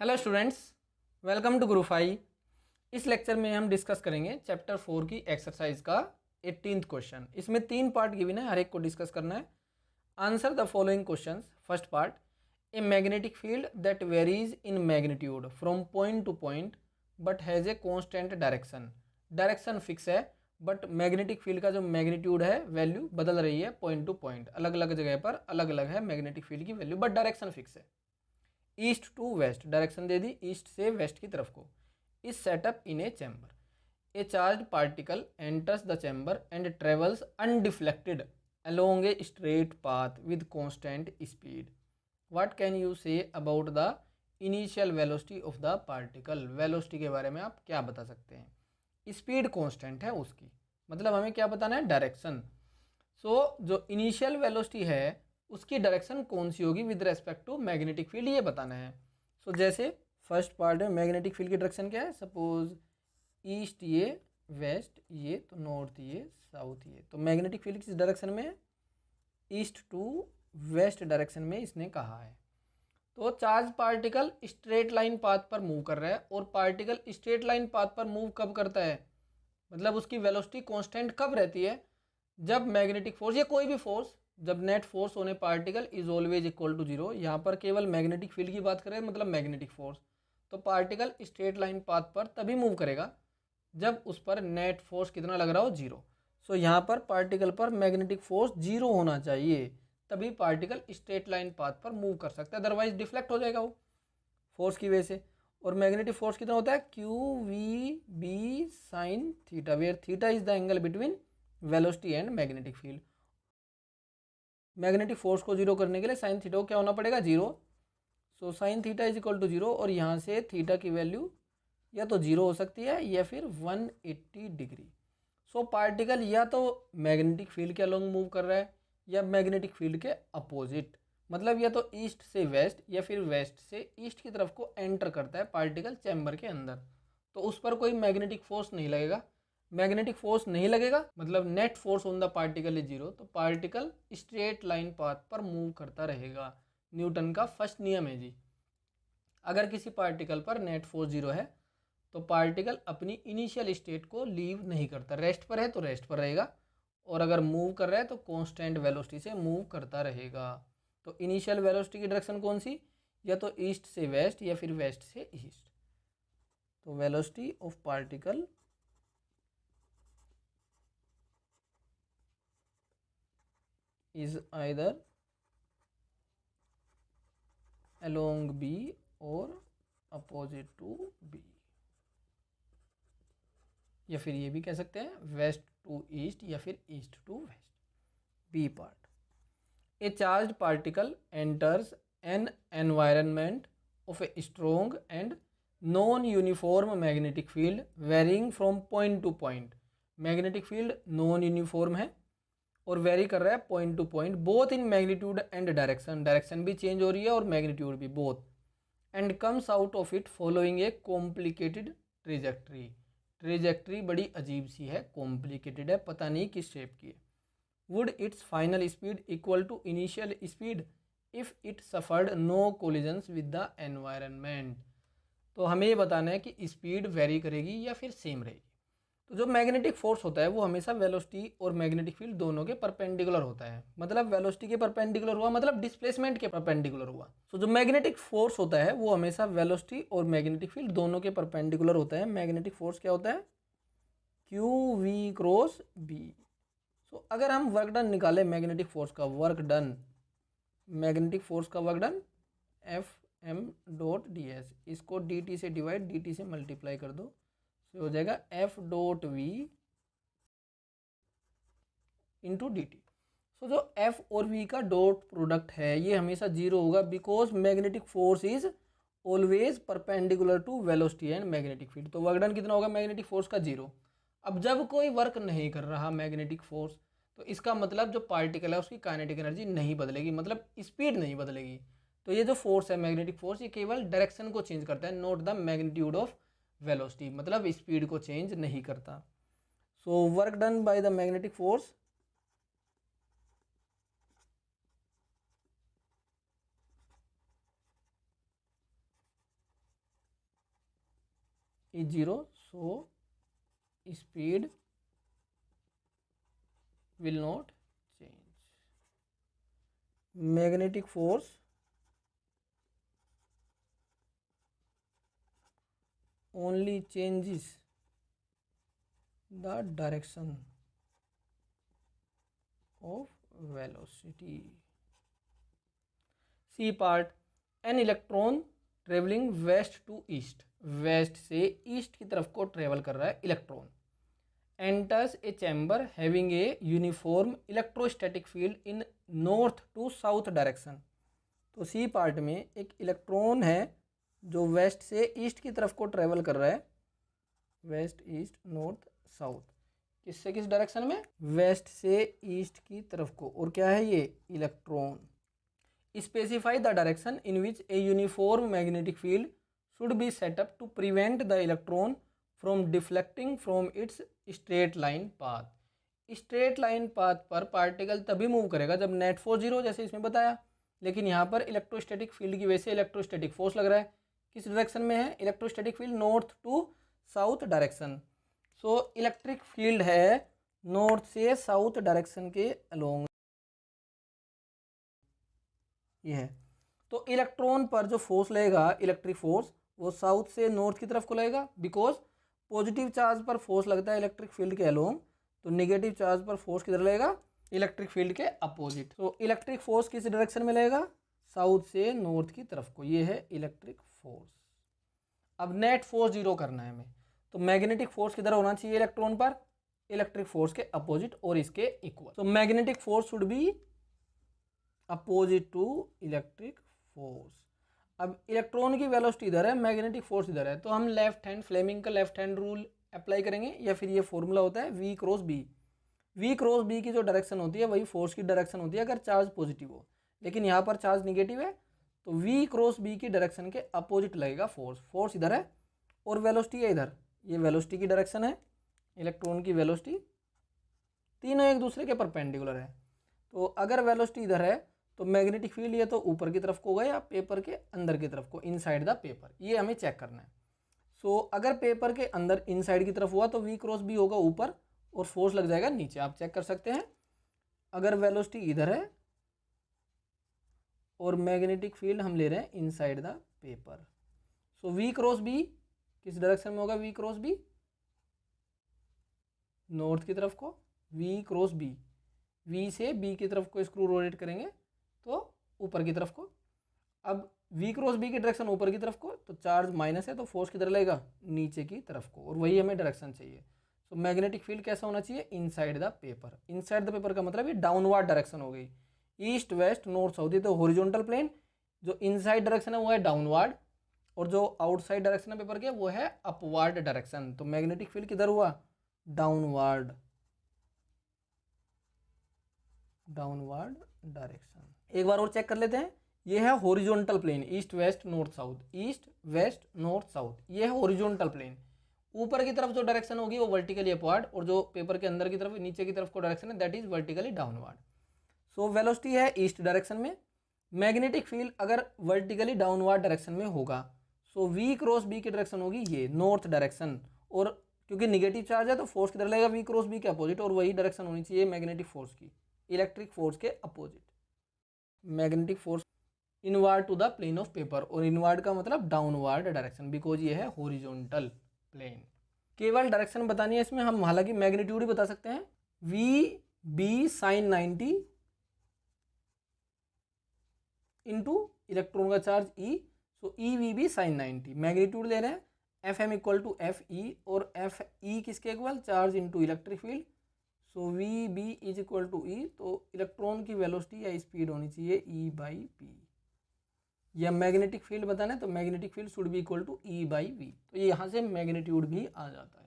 Hello students, welcome to group 5। इस lecture में हम डिस्कस करेंगे चैप्टर 4 की एक्सरसाइज का 18th क्वेश्चन। इसमें 3 पार्ट गिवन है, हर एक को डिस्कस करना है। Answer the following questions. First part, a magnetic field that varies in magnitude from point to point but has a constant direction. Direction fix है but magnetic field का जो magnitude है value बदल रही है पॉइंट टू पॉइंट, अलग अलग जगह पर अलग अलग है मैग्नेटिक फील्ड की वैल्यू, बट डायरेक्शन फिक्स है। ईस्ट टू वेस्ट, डायरेक्शन दे दी ईस्ट से वेस्ट की तरफ को। इस setup in a chamber, a charge particle enters the chamber and travels undeflected along a straight path with constant speed. What can you say about the initial velocity of the particle. Velocity के बारे में आप क्या बता सकते हैं। Speed constant है उसकी, मतलब हमें क्या बताना है, डायरेक्शन। सो जो इनिशियल वेलोसिटी है उसकी डायरेक्शन कौन सी होगी with respect to magnetic field, ये बताना है। सो जैसे फर्स्ट पार्ट में मैग्नेटिक फील्ड की डायरेक्शन क्या है, सपोज ईस्ट ये, वेस्ट ये, तो नॉर्थ ये, साउथ ये। तो मैग्नेटिक फील्ड किस डायरेक्शन में है, ईस्ट टू वेस्ट डायरेक्शन में इसने कहा है। तो charge particle straight line path पर मूव कर रहा है, और पार्टिकल स्ट्रेट लाइन पाथ पर मूव कब करता है, मतलब उसकी वेलोसिटी कांस्टेंट कब रहती है, जब मैग्नेटिक फोर्स या कोई भी फोर्स, जब net force on a particle is always equal to zero. यहाँ पर केवल मैग्नेटिक फील्ड की बात करें, मतलब मैग्नेटिक फोर्स, तो पार्टिकल स्ट्रेट लाइन पाथ पर तभी मूव करेगा जब उस पर नेट फोर्स कितना लग रहा हो, जीरो। सो यहाँ पर पार्टिकल पर मैग्नेटिक फोर्स जीरो होना चाहिए, तभी पार्टिकल स्ट्रेट लाइन पाथ पर मूव कर सकता है, अदरवाइज डिफ्लेक्ट हो जाएगा वो फोर्स की वजह से। और मैग्नेटिक फोर्स कितना होता है, Q v b sine theta, where theta is the angle between velocity and magnetic field. Magnetic force को जीरो करने के लिए साइन थीटा को क्या होना पड़ेगा, zero. So sine theta is equal to zero, और यहाँ से थीटा की वैल्यू या तो जीरो हो सकती है या फिर 180 डिग्री। सो पार्टिकल या तो मैग्नेटिक फील्ड के अलोंग मूव कर रहा है या मैग्नेटिक फील्ड के अपोजिट, मतलब या तो ईस्ट से वेस्ट या फिर वेस्ट से ईस्ट की तरफ को एंटर करता है पार्टिकल चैम्बर के अंदर, तो उस पर कोई मैग्नेटिक फोर्स नहीं लगेगा। मैग्नेटिक फोर्स नहीं लगेगा मतलब net force on the particle is zero, तो पार्टिकल स्ट्रेट लाइन पाथ पर मूव करता रहेगा। न्यूटन का फर्स्ट नियम है जी। अगर किसी पार्टिकल पर नेट फोर्स जीरो है तो पार्टिकल अपनी इनिशियल स्टेट को लीव नहीं करता, रेस्ट पर है तो रेस्ट पर रहेगा, और अगर मूव कर रहा है तो कांस्टेंट वेलोसिटी से मूव करता रहेगा। तो इनिशियल वेलोसिटी की डायरेक्शन कौन सी, या तो ईस्ट से वेस्ट या फिर वेस्ट से ईस्ट। तो velocity of particle is either along b और अपोजिट टू बी, या फिर ये भी कह सकते हैं वेस्ट टू ईस्ट या फिर east to west. B part, a charge particle enters an environment of a strong and non uniform magnetic field varying from point to point. Magnetic field non uniform है और vary कर रहा है point to point, both in magnitude and direction, direction भी change हो रही है और मैग्नीट्यूड भी, both. And comes out of it following a complicated trajectory. Trajectory बड़ी अजीब सी है, कॉम्प्लिकेटेड है, पता नहीं किस शेप की है। Would its final speed equal to initial speed if it suffered no collisions with the environment. तो हमें ये बताना है कि स्पीड वेरी करेगी या फिर सेम रहेगी। तो जो मैग्नेटिक फोर्स होता है वो हमेशा वेलोसिटी और मैग्नेटिक फील्ड दोनों के परपेंडिकुलर होता है, मतलब वेलोसिटी के परपेंडिकुलर हुआ मतलब डिस्प्लेसमेंट के परपेंडिकुलर हुआ। तो जो मैग्नेटिक फोर्स होता है वो हमेशा वेलोसिटी और मैग्नेटिक फील्ड दोनों के परपेंडिकुलर होता है। मैग्नेटिक फोर्स क्या होता है, Q V cross B. So अगर हम वर्क डन निकालें मैग्नेटिक फोर्स का, वर्क डन, मैग्नेटिक फोर्स का work done F M dot D S, इसको डी टी से डिवाइड, डी टी से मल्टीप्लाई कर दो, तो हो जाएगा F dot V into D T. So जो एफ और वी का डॉट प्रोडक्ट है ये हमेशा जीरो होगा, because magnetic force is always perpendicular to velocity and magnetic field. तो वर्क डन कितना होगा मैग्नेटिक फोर्स का, जीरो। अब जब कोई वर्क नहीं कर रहा मैग्नेटिक फोर्स, तो इसका मतलब जो पार्टिकल है उसकी काइनेटिक एनर्जी नहीं बदलेगी, मतलब स्पीड नहीं बदलेगी। तो ये जो फोर्स है मैग्नेटिक फोर्स, ये केवल डायरेक्शन को चेंज करता है, not the magnitude of velocity, मतलब स्पीड को चेंज नहीं करता। So work done by the magnetic force is zero, so speed will not change. Magnetic force only changes the direction of velocity. C part, an electron traveling west to east, west से east की तरफ को travel कर रहा है electron, enters a chamber having a uniform electrostatic field in north to south direction. तो C part में एक इलेक्ट्रॉन है जो वेस्ट से ईस्ट की तरफ को ट्रेवल कर रहा है, वेस्ट ईस्ट नॉर्थ साउथ, किससे किस डायरेक्शन में, वेस्ट से ईस्ट की तरफ को. और क्या है ये electron. Specify the direction in which a uniform magnetic field should be set up to prevent the electron from deflecting from its straight line path. Straight line path पर पार्टिकल तभी मूव करेगा जब नेट फोर्स जीरो, जैसे इसमें बताया, लेकिन यहाँ पर इलेक्ट्रोस्टैटिक फील्ड की वजह से इलेक्ट्रोस्टैटिक फोर्स लग रहा है. किस डायरेक्शन में है electrostatic field, north to south direction. So electric field है नॉर्थ से साउथ डायरेक्शन के अलोंग, ये है. तो इलेक्ट्रॉन पर जो फोर्स लगेगा इलेक्ट्रिक फोर्स, वो साउथ से नॉर्थ की तरफ को लगेगा, बिकॉज पॉजिटिव चार्ज पर फोर्स लगता है इलेक्ट्रिक फील्ड के अलोंग, तो नेगेटिव चार्ज पर फोर्स किधर लगेगा, इलेक्ट्रिक फील्ड के अपोजिट. तो इलेक्ट्रिक फोर्स किस डायरेक्शन में लगेगा, साउथ से नॉर्थ की तरफ को, ये है इलेक्ट्रिक फोर्स. अब नेट फोर्स जीरो करना है हमें, तो मैग्नेटिक फोर्स किधर होना चाहिए इलेक्ट्रॉन पर, इलेक्ट्रिक फोर्स के अपोजिट और इसके इक्वल. तो magnetic force should be opposite to electric force. अब इलेक्ट्रॉन की वेलोसिटी इधर है, मैग्नेटिक फोर्स इधर है, तो हम लेफ्ट हैंड, फ्लेमिंग का लेफ्ट हैंड रूल अप्लाई करेंगे, या फिर ये फॉर्मूला होता है V cross B. V cross B की जो डायरेक्शन होती है वही फोर्स की डायरेक्शन होती है अगर चार्ज पॉजिटिव हो, लेकिन यहाँ पर चार्ज निगेटिव है, तो V क्रॉस B की डायरेक्शन के अपोजिट लगेगा फोर्स. फोर्स इधर है और वेलोसिटी है इधर, ये वेलोसिटी की डायरेक्शन है, इलेक्ट्रॉन की वेलोसिटी, तीनों एक दूसरे के परपेंडिकुलर है. तो अगर वेलोसिटी इधर है तो मैग्नेटिक फील्ड ये तो ऊपर की तरफ को होगा या पेपर के अंदर की तरफ को, इनसाइड द पेपर, ये हमें चेक करना है. सो अगर पेपर के अंदर इनसाइड की तरफ हुआ तो V क्रॉस B होगा ऊपर और फोर्स लग जाएगा नीचे. आप चेक कर सकते हैं, अगर वेलोसिटी इधर है और मैग्नेटिक फील्ड हम ले रहे हैं inside the paper, so V cross B किस डायरेक्शन में होगा, V क्रॉस B नॉर्थ की तरफ को, V क्रॉस B, V से B की तरफ को स्क्रू रोटेट करेंगे तो ऊपर की तरफ को. अब V क्रॉस B की डायरेक्शन ऊपर की तरफ को, तो चार्ज माइनस है तो फोर्स किधर लगेगा, नीचे की तरफ को, और वही हमें डायरेक्शन चाहिए. तो मैग्नेटिक फील्ड कैसा होना चाहिए, inside the paper. Inside the paper का मतलब ये डाउनवर्ड डायरेक्शन हो गई, ईस्ट वेस्ट नॉर्थ साउथ, ये तो हॉरिजॉन्टल प्लेन, जो इनसाइड डायरेक्शन है वो है डाउनवर्ड, और जो आउटसाइड डायरेक्शन है पेपर के वो है अपवर्ड डायरेक्शन. तो मैग्नेटिक फील्ड किधर हुआ, डाउनवर्ड, डाउनवर्ड डायरेक्शन. एक बार और चेक कर लेते हैं, ये है horizontal plane, east west north south, east west north south, ये है हॉरिजॉन्टल प्लेन. ऊपर की तरफ जो डायरेक्शन होगी वो वर्टिकली अपवर्ड, और जो पेपर के अंदर की तरफ नीचे की तरफ को डायरेक्शन है that is vertically downward. So velocity है ईस्ट डायरेक्शन में, मैग्नेटिक फील्ड अगर वर्टिकली डाउनवर्ड डायरेक्शन में होगा, सो V क्रॉस B की डायरेक्शन होगी ये नॉर्थ डायरेक्शन, और क्योंकि निगेटिव चार्ज है तो फोर्स किधर लगेगा, V क्रॉस B के अपोजिट, और वही डायरेक्शन होनी चाहिए मैग्नेटिक फोर्स की, इलेक्ट्रिक फोर्स के opposite. Magnetic force inward to the plane of paper, और इनवर्ड का मतलब डाउनवर्ड डायरेक्शन, बिकॉज ये है हॉरिजॉन्टल प्लेन. केवल डायरेक्शन बतानी है इसमें, हम हालांकि मैग्नीट्यूड ही बता सकते हैं, VB sin 90 इंटू इलेक्ट्रॉन का charge E, so EVB sin 90. Magnitude ले रहे हैं, FM इक्वल टू FE, और FE किसके इक्वल, charge into electric field, so VB is equal to E. तो इलेक्ट्रॉन की वेलोसिटी या स्पीड होनी चाहिए E/P, या मैग्नेटिक फील्ड बताना है तो magnetic field should be equal to E/V. तो ये यहाँ से मैग्नीट्यूड भी आ जाता है.